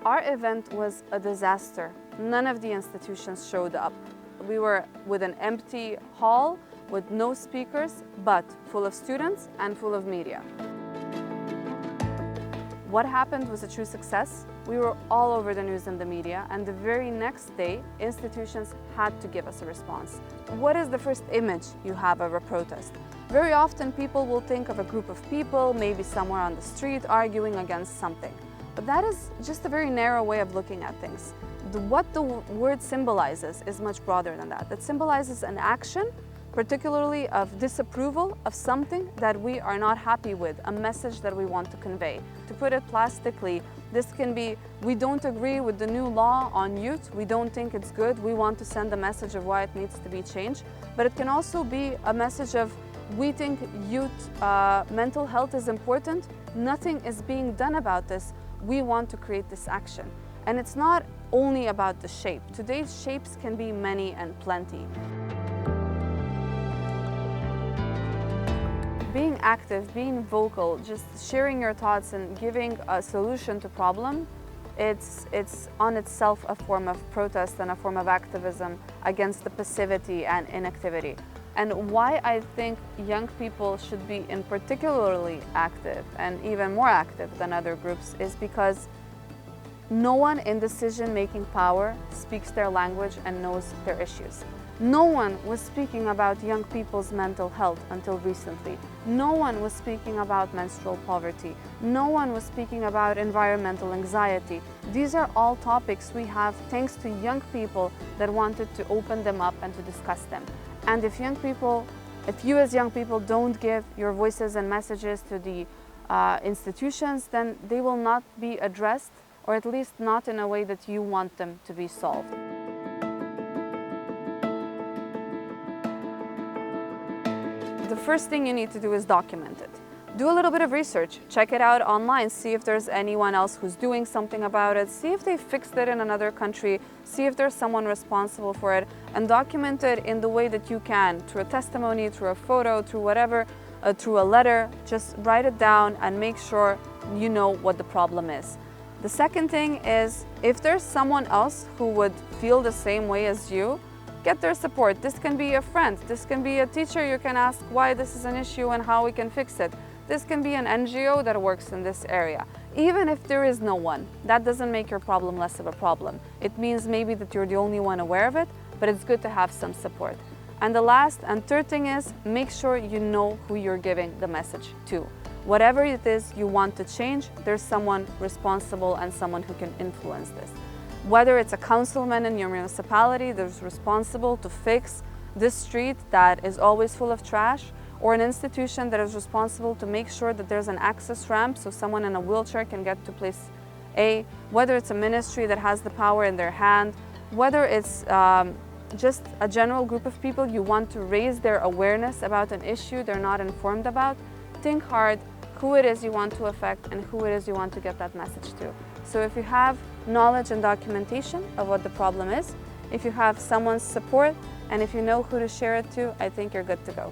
Our event was a disaster. None of the institutions showed up. We were with an empty hall with no speakers, but full of students and full of media. What happened was a true success. We were all over the news and the media, and the very next day, institutions had to give us a response. What is the first image you have of a protest? Very often people will think of a group of people, maybe somewhere on the street, arguing against something. But that is just a very narrow way of looking at things. What the word symbolizes is much broader than that. It symbolizes an action, particularly of disapproval of something that we are not happy with, a message that we want to convey. To put it plastically, this can be, we don't agree with the new law on youth, we don't think it's good, we want to send a message of why it needs to be changed. But it can also be a message of, we think youth mental health is important, nothing is being done about this, we want to create this action. And it's not only about the shape. Today's shapes can be many and plenty. Being active, being vocal, just sharing your thoughts and giving a solution to problem, it's on itself a form of protest and a form of activism against the passivity and inactivity. And why I think young people should be in particularly active and even more active than other groups is because no one in decision-making power speaks their language and knows their issues. No one was speaking about young people's mental health until recently. No one was speaking about menstrual poverty. No one was speaking about environmental anxiety. These are all topics we have thanks to young people that wanted to open them up and to discuss them. And if you as young people don't give your voices and messages to the institutions, then they will not be addressed, or at least not in a way that you want them to be solved. The first thing you need to do is document it. Do a little bit of research, check it out online, see if there's anyone else who's doing something about it, see if they fixed it in another country, see if there's someone responsible for it, and document it in the way that you can, through a testimony, through a photo, through whatever, through a letter. Just write it down and make sure you know what the problem is. The second thing is, if there's someone else who would feel the same way as you, get their support. This can be a friend, this can be a teacher you can ask why this is an issue and how we can fix it. This can be an NGO that works in this area. Even if there is no one, that doesn't make your problem less of a problem. It means maybe that you're the only one aware of it, but it's good to have some support. And the last and third thing is, make sure you know who you're giving the message to. Whatever it is you want to change, there's someone responsible and someone who can influence this. Whether it's a councilman in your municipality that's responsible to fix this street that is always full of trash, or an institution that is responsible to make sure that there's an access ramp so someone in a wheelchair can get to place A, whether it's a ministry that has the power in their hand, whether it's just a general group of people you want to raise their awareness about an issue they're not informed about, think hard who it is you want to affect and who it is you want to get that message to. So if you have knowledge and documentation of what the problem is, if you have someone's support, and if you know who to share it to, I think you're good to go.